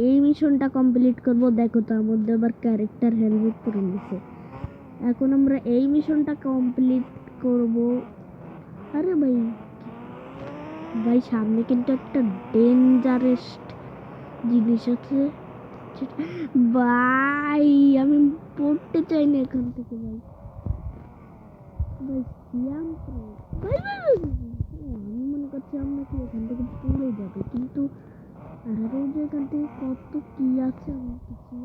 এই মিশনটা কমপ্লিট করব। দেখো তো আমাদের আবার ক্যারেক্টার হেলমেট পরে নিছে। এখন আমরা এই মিশনটা কমপ্লিট করব। আরে ভাই ভাই সামনে কিন্তু একটা ডেঞ্জারাস জিনিস আছে ভাই, আমি পড়তে চাই না এখান থেকে ভাই। ভাই সিয়াম প্রো ভাই ভাই ভাই, আমি মনে করছি আমরা কি এখান থেকে পড়ে যাবে, কিন্তু আরে যে এখান থেকে কত কি আছে আমি কিছুই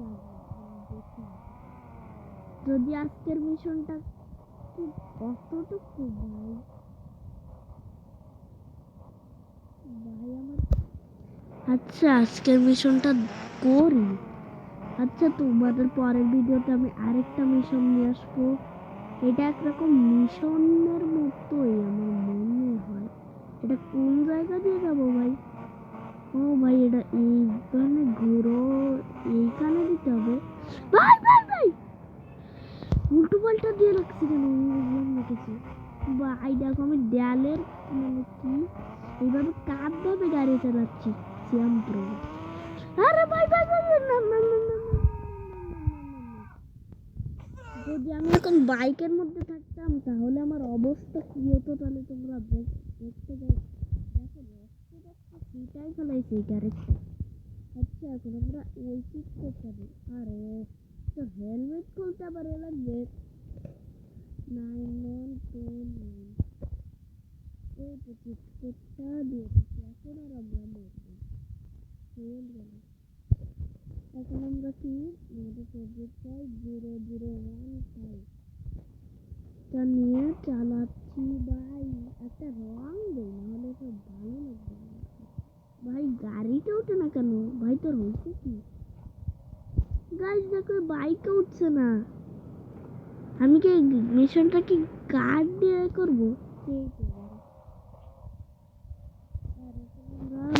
দেখি। যদি আজকের মিশনটা কি কতটুকু ভাই ভাই আমার, আচ্ছা আজকের মিশনটা করি। আচ্ছা তোমাদের পরের ভিডিওতে আমি আরেকটা মিশন নিয়ে আসবো। এটা একরকম মিশনের মতোই আমার মনে হয়। এটা কোন জায়গা দিয়ে যাবো ভাই? ও ভাই এটা এইখানে ঘুরো, এইখানে দিতে হবে। ভাই ভাই ভাই উল্টো পাল্টা দিয়ে রাখছি কেন বুঝলাম না কিছু ভাই। দেখো আমি দেয়ালের মানে কি এইভাবে কাপ ভাবে গাড়ি চালাচ্ছি সিয়াম প্রো। আরে ভাই ভাই ভাই না না না না না, যদি আমি এখন বাইকের মধ্যে থাকতাম তাহলে আমার অবস্থা কি হতো তাহলে তোমরা দেখতে পাই। দেখো সেটাই ফেলাইছে এই ক্যারেক্টার। আচ্ছা এখন আমরা ওই পিক করতে হবে। আরে তো হেলমেট খুলতে আবার লাগবে 9129 এই টিকিটটা দিয়ে দিচ্ছি। এখন আর আমরা মরবো ফেল গেল। এখন আমরা কি আমাদের ফেভারিট চাই 0015 টা নিয়ে চালাচ্ছি ভাই। একটা রং দেই নাহলে সব ভালো লাগবে না ভাই। গাড়িতে ওঠে না কেন ভাই? তোর হয়েছে কি গাইস? দেখো বাইকে উঠছে না। আমি কি মিশনটা কি কার্ড দিয়ে করবো?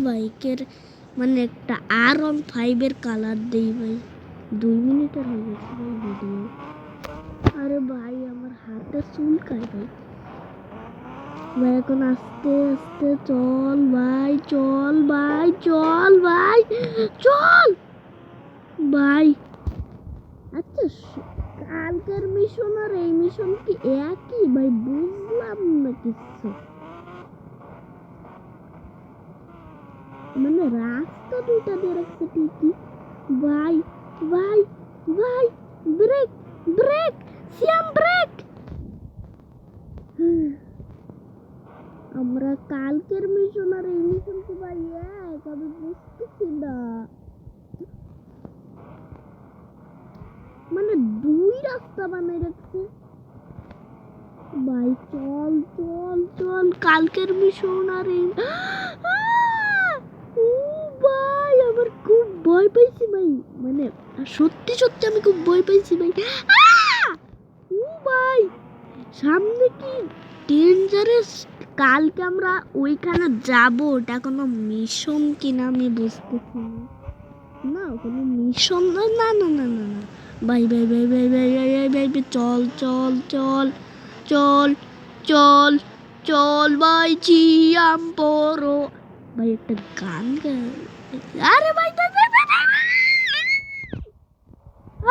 বাইকের মানে একটা R15 কালার দেই ভাই। 2 মিনিটের হয়ে গেছে ভাই ভিডিও। আরে ভাই আমার হাতে চুলকায় ভাই। ভাই এখন আস্তে আস্তে চল ভাই, চল ভাই, চল ভাই, চল ভাই। আচ্ছা কালকের মিশন আর এই মিশন কি একই ভাই? বুঝলাম না কিছু। মানে রাস্তা দুইটা দিয়ে রাখছে ঠিকই ভাই ভাই ভাই। ব্রেক ব্রেক সিয়াম ব্রেক। আমরা কালকের মিশন আর এই মিশন কি ভাই এক? আমি বুঝতেছি না। মানে দুই রাস্তা বানাই রাখছে ভাই। চল চল চল কালকের মিশন আর এই ও ভাই আমার খুব ভয় পাইছি ভাই। মানে সত্যি সত্যি আমি খুব ভয় পাইছি ভাই। ও ভাই সামনে কি ডেঞ্জারাস। কালকে আমরা ওইখানে যাব, ওটা কোনো মিশন কিনা আমি বুঝতেছি না। না কোনো মিশন না না না না না না ভাই ভাই ভাই ভাই ভাই ভাই ভাই ভাই চল চল চল চল চল চল ভাই চিয়াম পড়ো ভাই। একটা গান গায়। আরে ভাই ভাই ভাই ভাই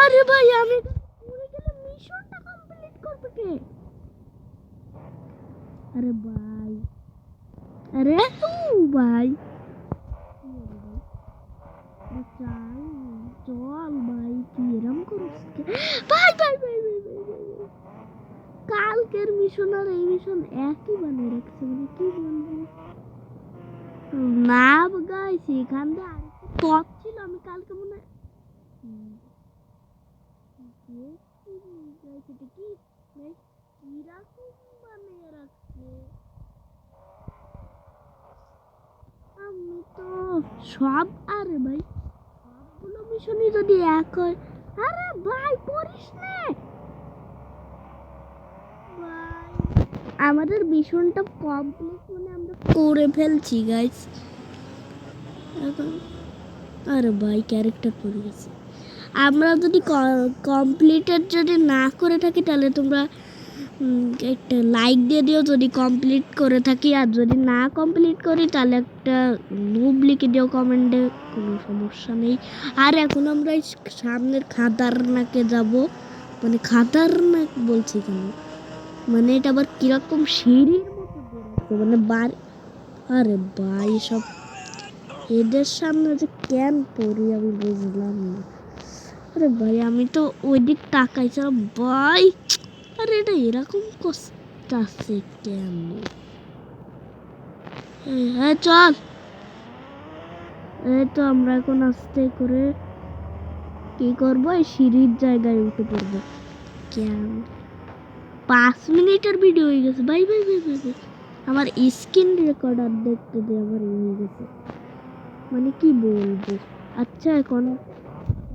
আরে ভাই আমি পুরো গেলে মিশনটা কমপ্লিট করবে কে? আরে ভাই আরে ভাই চল ভাই তুই এরম করিস ভাই ভাই ভাই ভাই ভাই ভাই। কালকের মিশন আর এই মিশন একই বানিয়ে রাখছে মানে কি বলবো না গাইস। এখান থেকে আরেকটা পথ ছিল আমি কালকে মনে সেটা কি কিরকম বানিয়ে রাখছে। আমি তো সব আরে ভাই সবগুলো মিশনই যদি এক হয়। আরে ভাই পড়িস না ভাই। আমাদের মিশনটা কমপ্লিট মানে আমরা করে ফেলছি গাইস এখন। আরে ভাই ক্যারেক্টার পড়ে গেছে। আমরা যদি কমপ্লিটেড যদি না করে থাকি তাহলে তোমরা একটা লাইক দিয়ে দিও যদি কমপ্লিট করে থাকি, আর যদি না কমপ্লিট করি তাহলে একটা নুব লিখে দিও কমেন্টে, কোনো সমস্যা নেই। আর এখন আমরা এই সামনের খাতারনাকে যাব, মানে খাতারনাক বলছি কেন, মানে এটা আবার কিরকম সিঁড়ির মতো বেরোচ্ছে, মানে বাড়ি। আরে ভাই সব এদের সামনে যে কেন পড়ি আমি বুঝলাম না। আরে ভাই আমি তো ওই দিক তাকাইছিলাম ভাই, আরে এটা এরকম করতেছে কেন? হ্যাঁ চল, এই তো আমরা এখন আস্তে করে কি করবো, এই সিঁড়ির জায়গায় উঠে পড়বো। কেন 5 মিনিটের ভিডিও হয়ে গেছে ভাই ভাই ভাই ভাই ভাই। আমার স্ক্রিন রেকর্ডার দেখতে দিয়ে আমার হয়ে গেছে, মানে কি বলবো। আচ্ছা এখন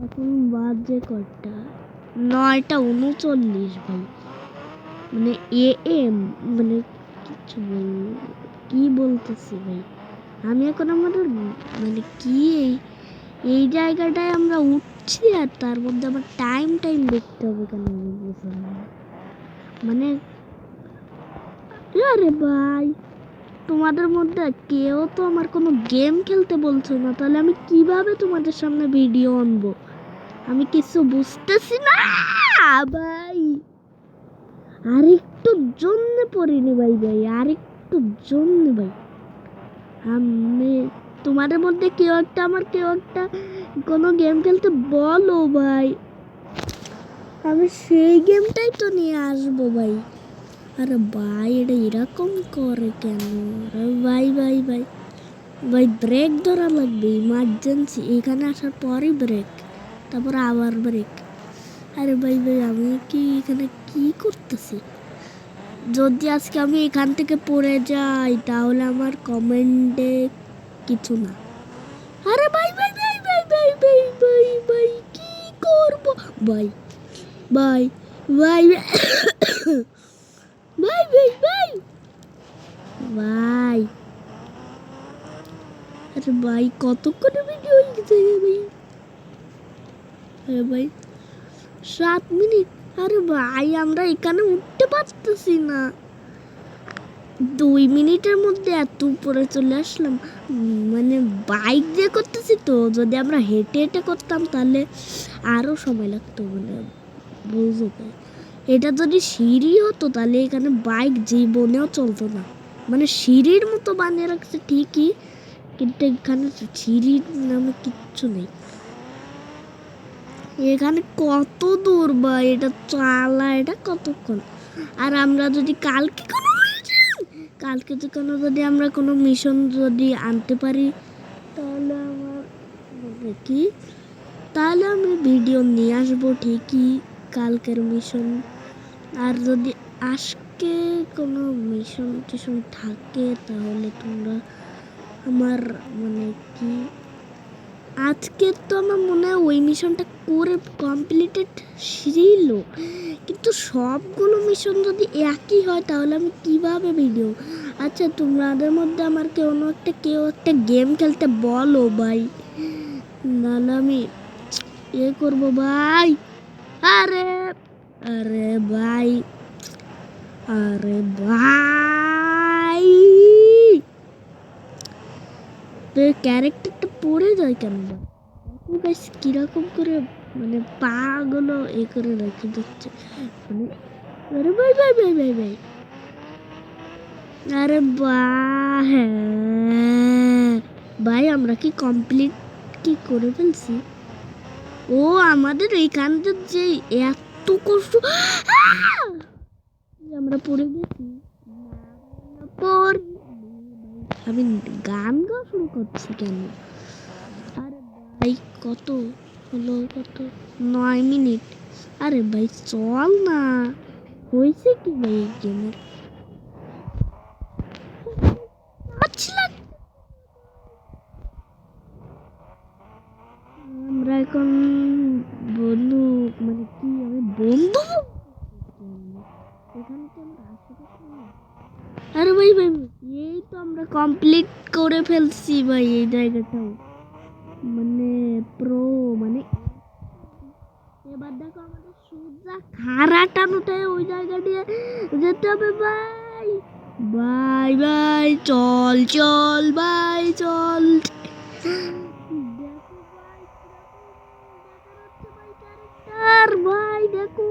এখন বাজে কটা, 9:39 ভাই, মানে AM, মানে কিছু কি বলতেছি ভাই। আমি এখন আমাদের মানে কি এই জায়গাটায় আমরা উঠছি, আর তার মধ্যে আমার টাইম দেখতে হবে কেন আমি বুঝলাম না। মানে আরে ভাই তোমাদের মধ্যে কেউ তো আমার কোনো গেম খেলতে বলছো না, তাহলে আমি কিভাবে তোমাদের সামনে ভিডিও আনবো? আমি কিছু বুঝতেছি না ভাই। আরেকটু জন্য পড়িনি ভাই ভাই, আরেকটু জন্য ভাই। আমি তোমাদের মধ্যে কেউ একটা কোনো গেম খেলতে বলো ভাই, আমি সেই গেমটাই তো নিয়ে আসবো ভাই। আরে ভাই এটা এরকম করে কেন? আরে ভাই ভাই ভাই ভাই ব্রেক ধরা লাগবে ইমার্জেন্সি, এখানে আসার পরই ব্রেক, তারপর আবার ব্রেক। আরে ভাই ভাই আমি কি এখানে কি করতেছি? যদি আজকে আমি এখান থেকে পড়ে যাই তাহলে আমার কমেন্টে কিছু না। আরে ভাই ভাই ভাই ভাই ভাই ভাই ভাই ভাই কি করবো ভাই ভাই ভাই ভাই ভাই ভাই ভাই। আরে ভাই কতক্ষণ ভিডিও হয়ে গেছে ভাই? আরে ভাই 7 মিনিট। আরে ভাই আমরা এখানে উঠতে পারতেছি না, 2 মিনিটের মধ্যে এত উপরে চলে আসলাম। মানে বাইক দিয়ে করতেছি তো, যদি আমরা হেঁটে হেঁটে করতাম তাহলে আরও সময় লাগতো, মানে বুঝো ভাই। এটা যদি সিঁড়ি হতো তাহলে এখানে বাইক জীবনেও চলতো না, মানে সিঁড়ির মতো বানিয়ে রাখছে ঠিকই, কিন্তু এখানে সিঁড়ির নামে কিচ্ছু নেই। এখানে কত দূর বা এটা চালা, এটা কতক্ষণ? আর আমরা যদি কালকে যদি আমরা কোনো মিশন যদি আনতে পারি তাহলে আমার কি, তাহলে আমি ভিডিও নিয়ে আসবো ঠিকই কালকের মিশন। আর যদি আজকে কোনো মিশন টিশন থাকে তাহলে তোমরা আমার মানে কি, আজকে তো আমার মনে হয় ওই মিশনটা করে কমপ্লিটেড ছিল, কিন্তু সবগুলো মিশন যদি একই হয় তাহলে আমি কিভাবে ভিডিও। আচ্ছা তোমাদের মধ্যে আমার কেউ একটা গেম খেলতে বলো ভাই, নাহলে আমি করবো ভাই। আরে আরে ভাই আরে ভাই তোর ক্যারেক্টারটা পড়ে যায় কেন ভাই? গাইস কিরকম করে মানে পা গুলো করে রেখে দিচ্ছে, মানে আরে ভাই ভাই ভাই ভাই ভাই আরে ভাই আমরা কি কমপ্লিট কি করে ফেলছি? ও আমাদের এইখানটার যে এত কষ্ট আমরা পড়ে গেছি। আমি গান গাওয়া শুরু করছি কেন? আরে ভাই কত হলো, কত 9 মিনিট। আরে ভাই চল না, হয়েছে কি ভাই গেমের? আমরা এখন বন্ধু, মানে কি আমি বন্ধু এখানে তো আমরা আশেপাশে না। আরে ভাই ভাই এই তো আমরা কমপ্লিট করে ফেলছি ভাই এই জায়গাটাও, মানে প্রো, মানে এবার দেখো আমাদের সোজা খাড়া টানো উঠে ওই জায়গা দিয়ে যেতে হবে ভাই। ভাই ভাই চল চল ভাই চল। দেখো ভাই কিরকম দেখা যাচ্ছে ভাই ক্যারেক্টার, ভাই দেখো।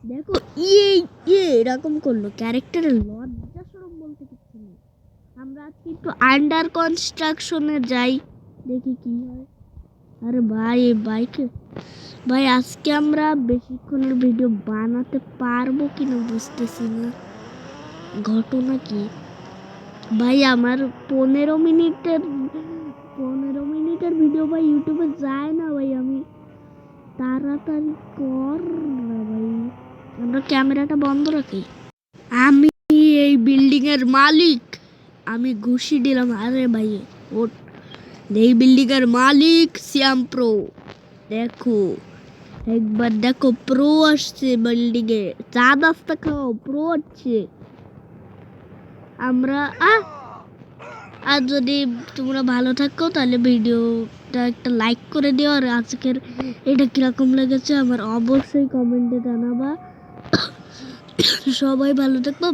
দেখো এরকম করলো, ক্যারেক্টারের লজ্জা শরম বলতে কিছু নেই। আমরা আজকে একটু আন্ডার কনস্ট্রাকশনে যাই, দেখি কি হয়। আরে ভাই এই বাইকে ভাই আজকে আমরা বেশিক্ষণের ভিডিও বানাতে পারবো কিনা বুঝতেছি না। ঘটনা কি ভাই, আমার 15 মিনিটের ভিডিও ভাই ইউটিউবে যায় না ভাই। আমি তাড়াতাড়ি কর না ভাই, আমরা ক্যামেরাটা বন্ধ রাখি। আমি এই বিল্ডিং এর মালিক, আমি ঘুষি দিলাম। আরে ভাই ওট, এই বিল্ডিং এর মালিক শ্যাম প্রো। দেখো একবার দেখো, প্রো আসছে বিল্ডিং এ, চা নাস্তা খাও, প্রো আসছে। আমরা আর যদি তোমরা ভালো থাকো তাহলে ভিডিওটা একটা লাইক করে দিও। আর আজকের এটা কিরকম লেগেছে আমার অবশ্যই কমেন্টে জানাবা। সবাই ভালো থাকবো।